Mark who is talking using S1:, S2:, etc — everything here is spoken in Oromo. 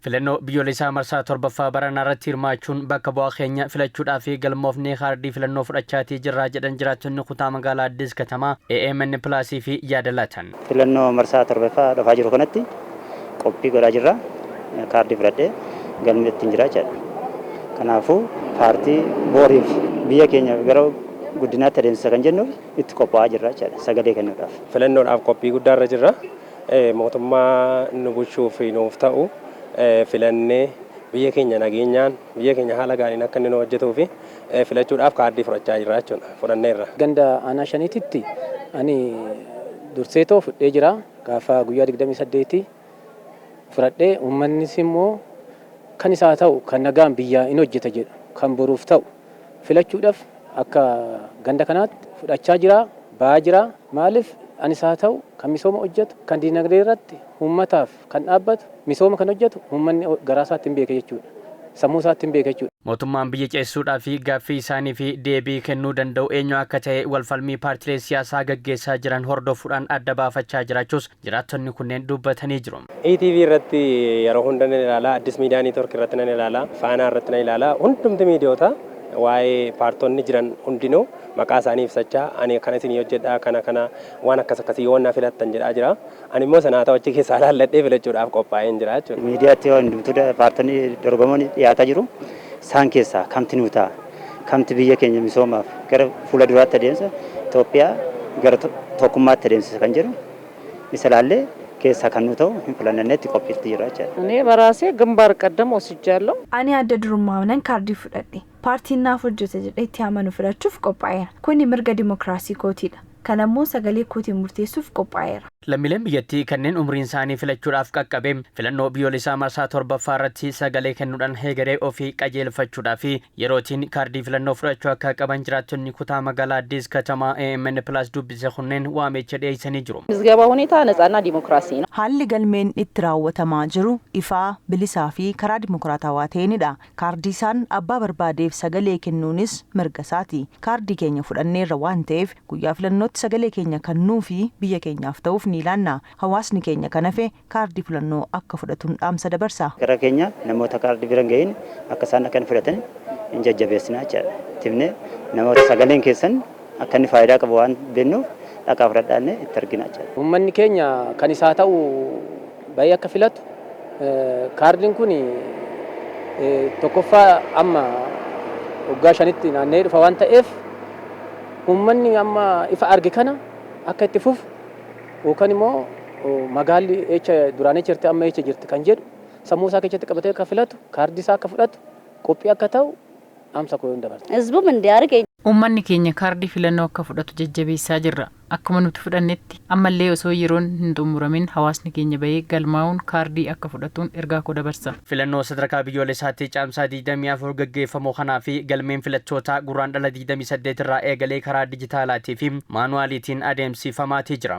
S1: Filannoo biyyoolessaa marsaa torbaffaa barana irratti hirmaachuun bakka bu'aa keenya filachuudhaa fi galmoofnee kaardii filannoo fudhachaatii jirraa jedhan jiraattonni kutaa magaalaa Addis Katamaa AMN Plus fi yaadalatan.
S2: Filannoo marsaa torbaffaa dhufaa jiru kanatti qophii godhaa jirra. Kaardii fudhadhee galmee ittiin jiraachaa. Kanaafuu paartii booriif biyya keenya gara guddinaatti adeemsisa kan jennu itti qophaa'aa jirra jechuudha sagalee kennuudhaaf.
S3: Filannoodhaaf qophii guddaarra jirra. Mootummaa nu bulchuuf nuuf ta'u filannee biyya keenya nageenyaan biyya keenya haala gaariin akka inni nu hojjetuu fi filachuudhaaf kaardii fudhachaa jirra jechuudha. Fudhanneerra.
S4: Ganda aanaa shaniititti ani durseetoo fudhee jira gaafa guyyaa 28 fudhadhee uummannis immoo kan isaa ta'u kan nagaan biyyaa in hojjeta jedhu kan boruuf ta'u filachuudhaaf akka ganda kanaatti fudhachaa jira ba'aa jira maaliif ani isaa ta'u kan misooma hojjetu kan dinagdee irratti uummataaf kan dhaabbatu misooma kan hojjetu uummanni garaa isaatti hin beeke jechuudha sammuu isaatti hin beeke jechuudha.
S1: Mootummaan biyya ceessuudhaa fi gaaffii isaanii fi deebii kennuu danda'u eenyu akka ta'e walfalmii paartilee siyaasaa gaggeessaa jiran hordofuudhaan adda baafachaa jiraachuus jiraattonni kunneen dubbatanii jiru.
S3: ETV irratti yeroo hunda nan ilaalaa, Addis Miidiyaa Neetwoork irratti nan ilaalaa, Faanaa irratti nan ilaalaa, hundumti miidiyoota waa'ee paartonni jiran hundinuu maqaa isaanii ibsachaa ani kana isinii hojjedhaa kana waan akkasii yoo na filattan jedhaa jira. Ani immoo sanaa ta'u achi keessaa laalladhee filachuudhaaf qophaa'een jira jechuudha.
S2: Miidiyaatti hundumtuu paartonni dorgomoon dhiyaataa jiru. Isaan keessaa kamti nuu ta'a? Kamti biyya keenya misoomaaf gara fuula duraatti adeemsa Itoophiyaa gara tokkummaatti adeemsisa kan jedhu isa laallee keessaa kan nu ta'u hin filannetti qophiitti jira jechuudha.
S5: እኔ በራሴ ግንባር ቀደም ወስጃለሁ።
S6: ani adda durummaadhaan kaardii fudhadhe paartiin naaf hojjete jedhee itti amanu filachuuf qophaa'eera. Kuni mirga dimookiraasii kootiidha. Kanammoo sagalee kootiin murteessuuf qophaa'eera.
S1: Lammiileen biyyattii kanneen umriin isaanii filachuudhaaf qaqqabe filannoo biyyoolessaa marsaa torbaffaa irratti sagalee kennuudhaan heegaree ofii qajeelfachuudhaa fi yerootiin kaardii filannoo fudhachuu akka qaban jiraattonni kutaa magaalaa Addis Katamaa AMN Plus dubbise kunneen waamicha dhiyeessanii jiru.
S5: ምዝገባ ሁኔታ ነፃና ዲሞክራሲ ነው።
S7: Haalli galmeen itti raawwatamaa jiru ifaa bilisaa fi karaa dimookiraatawaa ta'eenidha. Kaardii isaan abbaa barbaadeef sagalee kennuunis mirga isaati. Kaardii keenya fudhanneerra waan ta'eef guyyaa filannootti sagalee keenya kennuu fi biyya keenyaaf ta'uuf ni ilaanna. Hawaasni keenya kan hafe kaardii filannoo akka fudhatuun dhaamsa dabarsa.
S2: Gara keenya namoota kaardii bira gahin akka isaan akka fudhatan hin jajjabeessinaa jechuudha. Tifne namoota sagaleen keessan akka inni faayidaa qabu waan beeknuuf dhaqaa fudhadhaanne itti argina jechuudha.
S4: Uummanni keenya kan isaa ta'u baay'ee akka filatu kaardiin kun tokkoffaa amma waggaa 5tti naanna'ee dhufa waan ta'eef uummanni amma ifa arge kana akka itti fufu yookaan immoo magaalli duraan jirti amma jirti kan jedhu sammuu isaa keessatti qabatee akka filatu kaardii isaa akka fudhatu qophii akka ta'u dhaamsa koo dabarsa.
S5: ህዝቡም እንዲያርግ
S8: Uummanni keenya kaardii filannoo akka fudhatu jajjabeessaa jirra. Akkuma nuti fudhannetti ammallee osoo yeroon hin xumuramin hawaasni keenya bahee galmaa'uun kaardii akka fudhatuun ergaa koo dabarsa.
S1: Filannoo sadarkaa biyyoolessaatti caamsaa 24 gaggeeffamu kanaa fi galmeen filattootaa guraandhala 28 irraa eegalee karaa dijitaalaatii fi maanuwaaliitiin adeemsifamaatii jira.